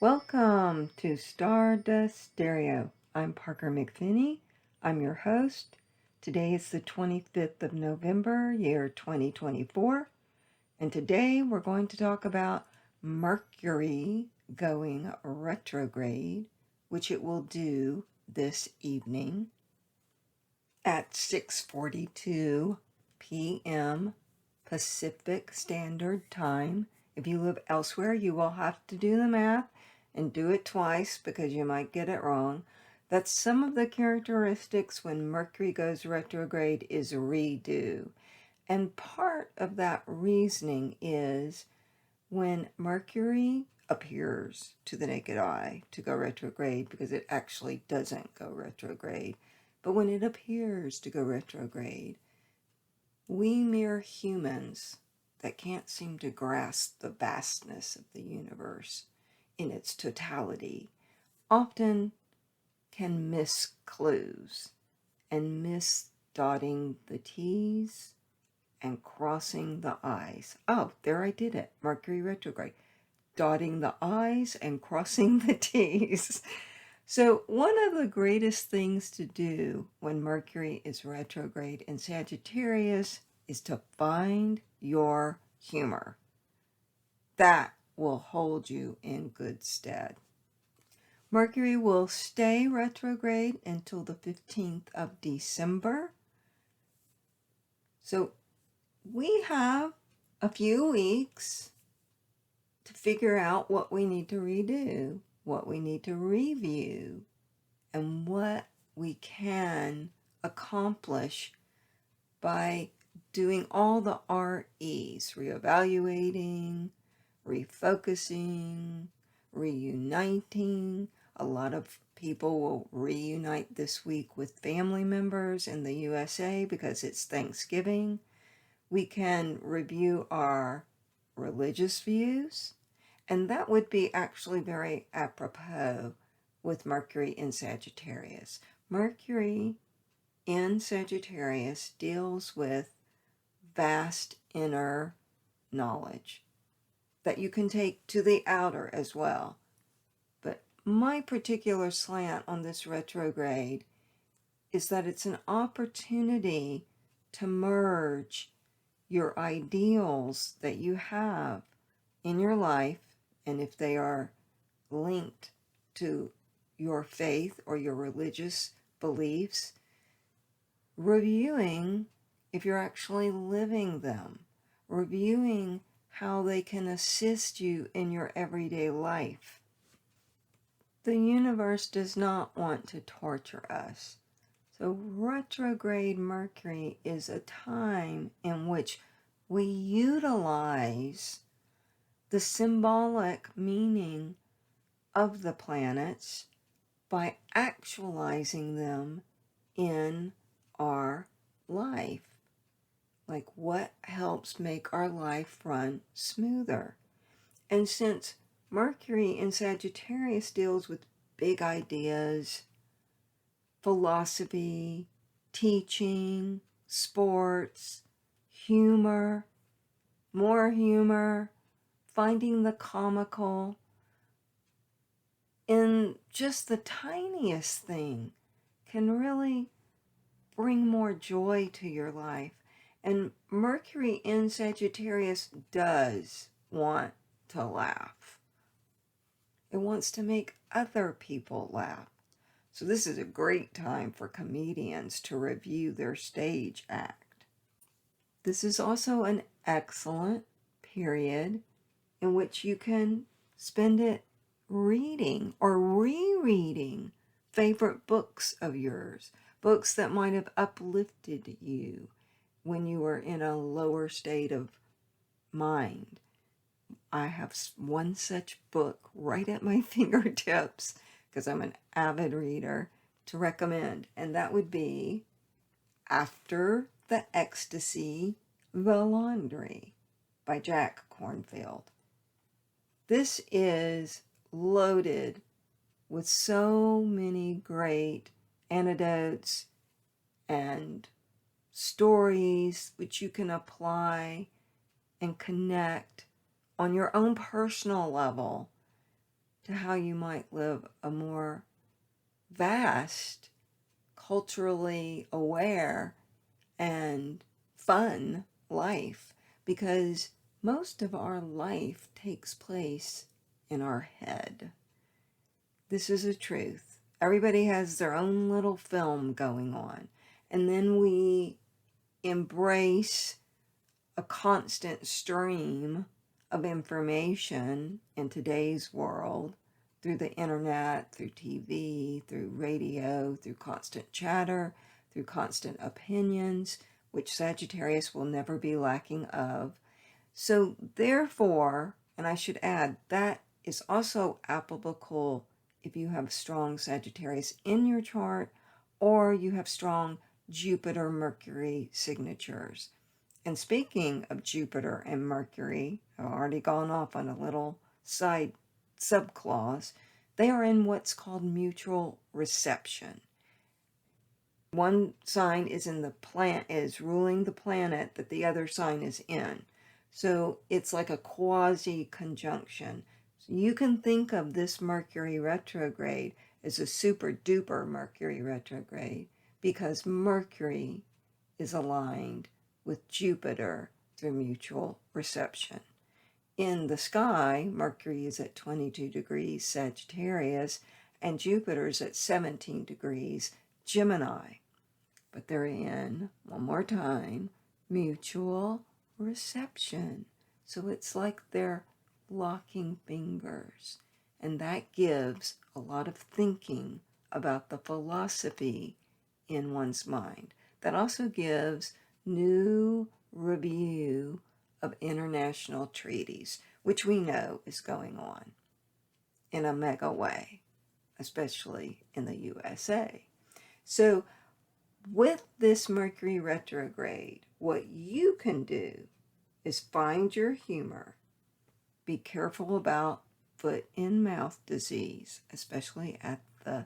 Welcome to Stardust Stereo. I'm Parker McPhinney. I'm your host. Today is the 25th of November, year 2024, and today we're going to talk about Mercury going retrograde, which it will do this evening at 6:42 p.m. Pacific Standard Time. If you live elsewhere, you will have to do the math and do it twice because you might get it wrong. That's some of the characteristics when Mercury goes retrograde is redo. And part of that reasoning is when Mercury appears to the naked eye to go retrograde, because it actually doesn't go retrograde, but when it appears to go retrograde, we mere humans that can't seem to grasp the vastness of the universe in its totality often can miss clues and miss dotting the T's and crossing the I's. Oh, there I did it. Mercury retrograde. Dotting the I's and crossing the T's. So one of the greatest things to do when Mercury is retrograde in Sagittarius is to find your humor. That will hold you in good stead. Mercury will stay retrograde until the 15th of December. So we have a few weeks to figure out what we need to redo, what we need to review, and what we can accomplish by doing all the REs, reevaluating, refocusing, reuniting. A lot of people will reunite this week with family members in the USA because it's Thanksgiving. We can review our religious views, and that would be actually very apropos with Mercury in Sagittarius. Mercury in Sagittarius deals with vast inner knowledge that you can take to the outer as well. But my particular slant on this retrograde is that it's an opportunity to merge your ideals that you have in your life, and if they are linked to your faith or your religious beliefs, reviewing if you're actually living them, reviewing how they can assist you in your everyday life. The universe does not want to torture us. So retrograde Mercury is a time in which we utilize the symbolic meaning of the planets by actualizing them in our life. Like what helps make our life run smoother. And since Mercury in Sagittarius deals with big ideas, philosophy, teaching, sports, humor, more humor, finding the comical in just the tiniest thing can really bring more joy to your life. And Mercury in Sagittarius does want to laugh. It wants to make other people laugh. So this is a great time for comedians to review their stage act. This is also an excellent period in which you can spend it reading or rereading favorite books of yours, books that might have uplifted you when you were in a lower state of mind. I have one such book right at my fingertips because I'm an avid reader to recommend, and that would be After the Ecstasy, The Laundry by Jack Kornfield. This is loaded with so many great anecdotes and stories which you can apply and connect on your own personal level to how you might live a more vast, culturally aware, and fun life, because most of our life takes place in our head. This is a truth. Everybody has their own little film going on, and then we embrace a constant stream of information in today's world through the internet, through TV, through radio, through constant chatter, through constant opinions, which Sagittarius will never be lacking of. So therefore, and I should add, that is also applicable if you have strong Sagittarius in your chart or you have strong Jupiter, Mercury signatures. And speaking of Jupiter and Mercury, I've already gone off on a little side subclause. They are in what's called mutual reception. One sign is ruling the planet that the other sign is in. So it's like a quasi-conjunction. So you can think of this Mercury retrograde as a super duper Mercury retrograde because Mercury is aligned with Jupiter through mutual reception. In the sky, Mercury is at 22 degrees Sagittarius and Jupiter's at 17 degrees Gemini. But they're in, one more time, mutual reception. So it's like they're locking fingers. And that gives a lot of thinking about the philosophy in one's mind. That also gives new review of international treaties, which we know is going on in a mega way, especially in the USA. So with this Mercury retrograde, what you can do is find your humor. Be careful about foot and mouth disease, especially at the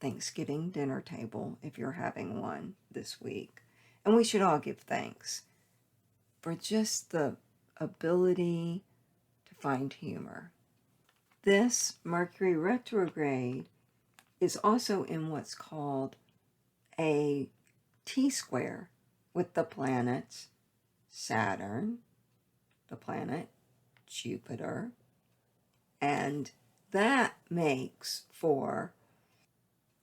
Thanksgiving dinner table if you're having one this week. And we should all give thanks for just the ability to find humor. This Mercury retrograde is also in what's called a T-square with the planets Saturn, the planet Jupiter, and that makes for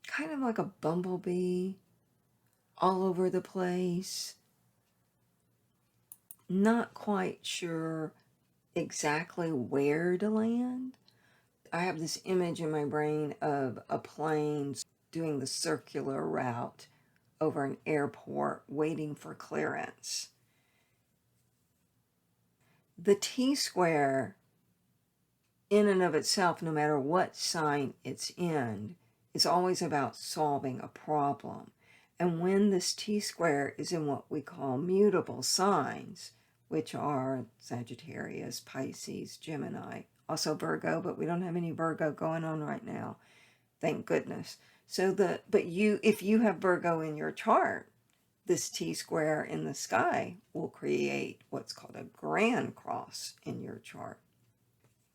kind of like a bumblebee all over the place, not quite sure exactly where to land. I have this image in my brain of a plane doing the circular route over an airport waiting for clearance. The T-square, in and of itself, no matter what sign it's in, is always about solving a problem. And when this T-square is in what we call mutable signs, which are Sagittarius, Pisces, Gemini, also Virgo, but we don't have any Virgo going on right now, thank goodness. So if you have Virgo in your chart, this T-square in the sky will create what's called a grand cross in your chart.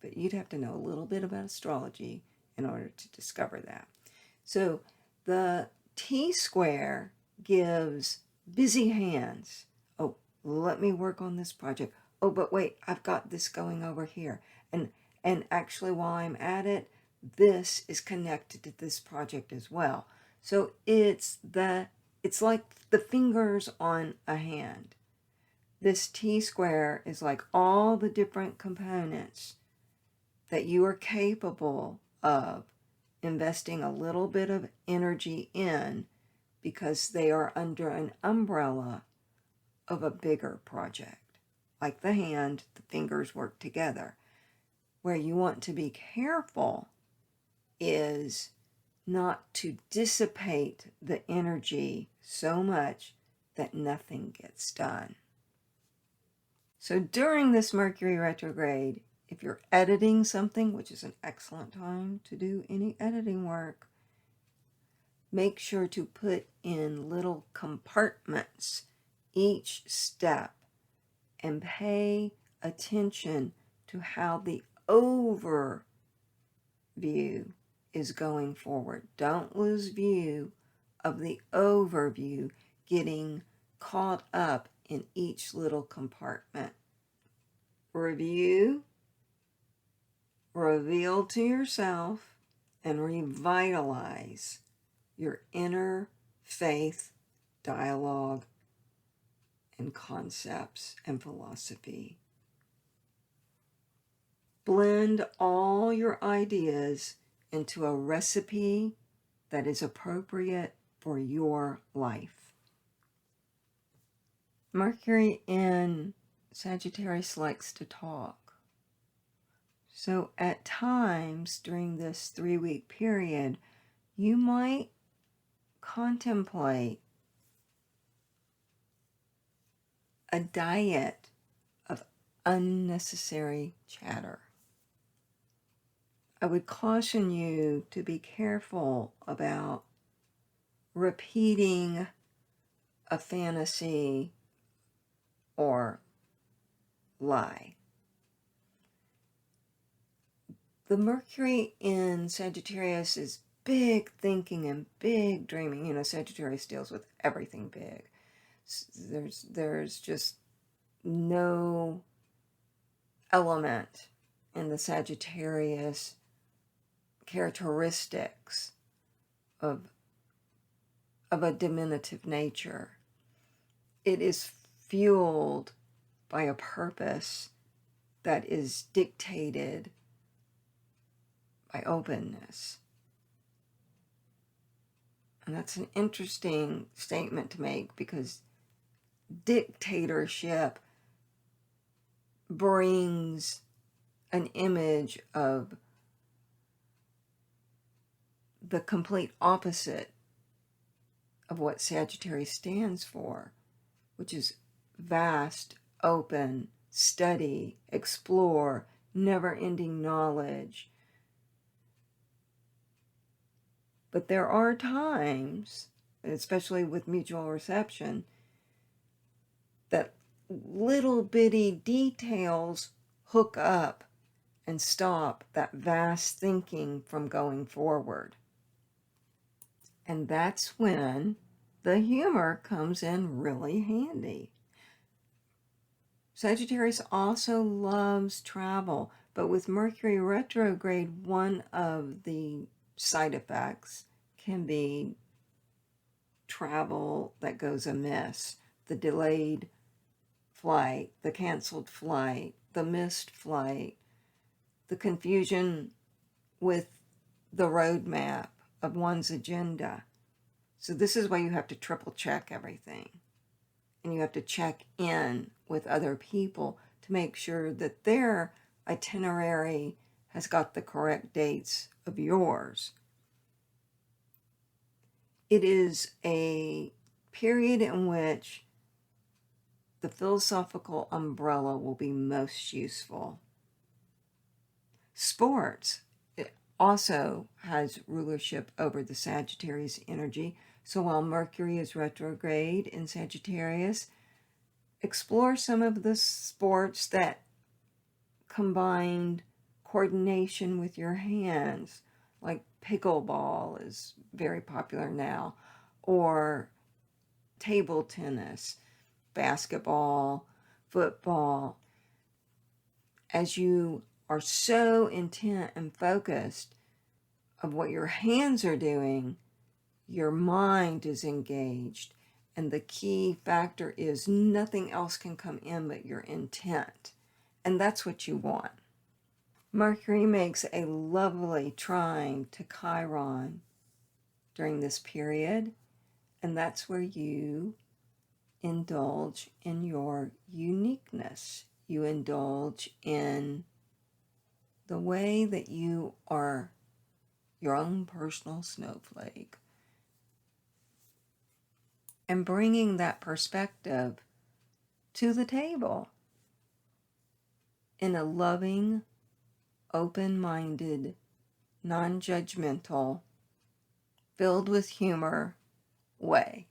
But you'd have to know a little bit about astrology in order to discover that. So the T-square gives busy hands. Oh, let me work on this project. Oh, but wait, I've got this going over here. And actually, while I'm at it, this is connected to this project as well. So it's like the fingers on a hand. This T-square is like all the different components that you are capable of investing a little bit of energy in because they are under an umbrella of a bigger project. Like the hand, the fingers work together. Where you want to be careful is not to dissipate the energy so much that nothing gets done. So during this Mercury retrograde, if you're editing something, which is an excellent time to do any editing work, make sure to put in little compartments each step and pay attention to how the overall view is going forward. Don't lose view of the overview, getting caught up in each little compartment. Review, reveal to yourself, and revitalize your inner faith, dialogue, and concepts and philosophy. Blend all your ideas into a recipe that is appropriate for your life. Mercury in Sagittarius likes to talk. So at times during this 3-week period, you might contemplate a diet of unnecessary chatter. I would caution you to be careful about repeating a fantasy or lie. The Mercury in Sagittarius is big thinking and big dreaming. You know, Sagittarius deals with everything big. There's just no element in the Sagittarius characteristics of a diminutive nature. It is fueled by a purpose that is dictated by openness. And that's an interesting statement to make, because dictatorship brings an image of the complete opposite of what Sagittarius stands for, which is vast, open, study, explore, never-ending knowledge. But there are times, especially with mutual reception, that little bitty details hook up and stop that vast thinking from going forward. And that's when the humor comes in really handy. Sagittarius also loves travel, but with Mercury retrograde, one of the side effects can be travel that goes amiss. The delayed flight, the canceled flight, the missed flight, the confusion with the roadmap of one's agenda. So this is why you have to triple check everything. And you have to check in with other people to make sure that their itinerary has got the correct dates of yours. It is a period in which the philosophical umbrella will be most useful. Sports, it also has rulership over the Sagittarius energy. So while Mercury is retrograde in Sagittarius, explore some of the sports that combined coordination with your hands, like pickleball is very popular now, or table tennis, basketball, football. As you are so intent and focused of what your hands are doing, your mind is engaged. And the key factor is nothing else can come in but your intent. And that's what you want. Mercury makes a lovely trine to Chiron during this period. And that's where you indulge in your uniqueness. You indulge in the way that you are your own personal snowflake. And bringing that perspective to the table in a loving, open-minded, non-judgmental, filled with humor way.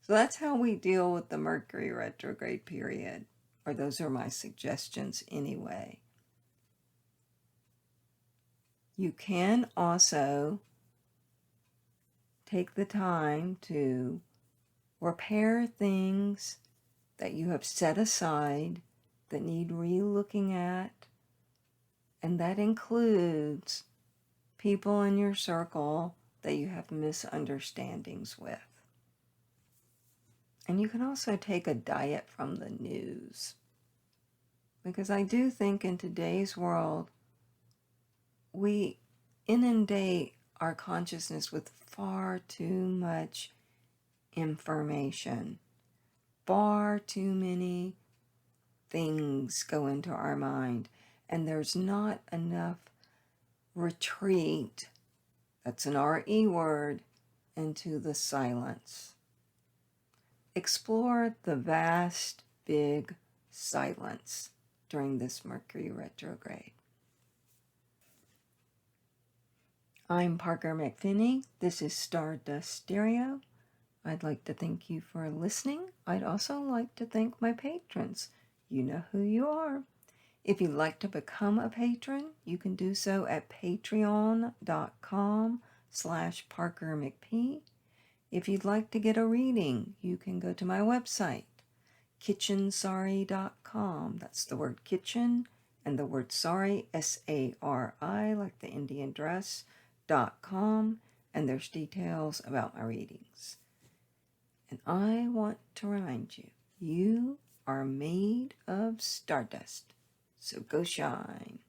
So that's how we deal with the Mercury retrograde period, or those are my suggestions anyway. You can also take the time to repair things that you have set aside that need re-looking at, and that includes people in your circle that you have misunderstandings with. And you can also take a diet from the news, because I do think in today's world we inundate our consciousness with far too much information. Far too many things go into our mind, and there's not enough retreat, that's an RE word, into the silence. Explore the vast, big silence during this Mercury retrograde. I'm Parker McPhinney. This is Stardust Stereo. I'd like to thank you for listening. I'd also like to thank my patrons. You know who you are. If you'd like to become a patron, you can do so at patreon.com/ParkerMcP. If you'd like to get a reading, you can go to my website, kitchensari.com. That's the word kitchen and the word sari, S-A-R-I, like the Indian dress.com, and there's details about my readings. And I want to remind you, you are made of stardust, so go shine.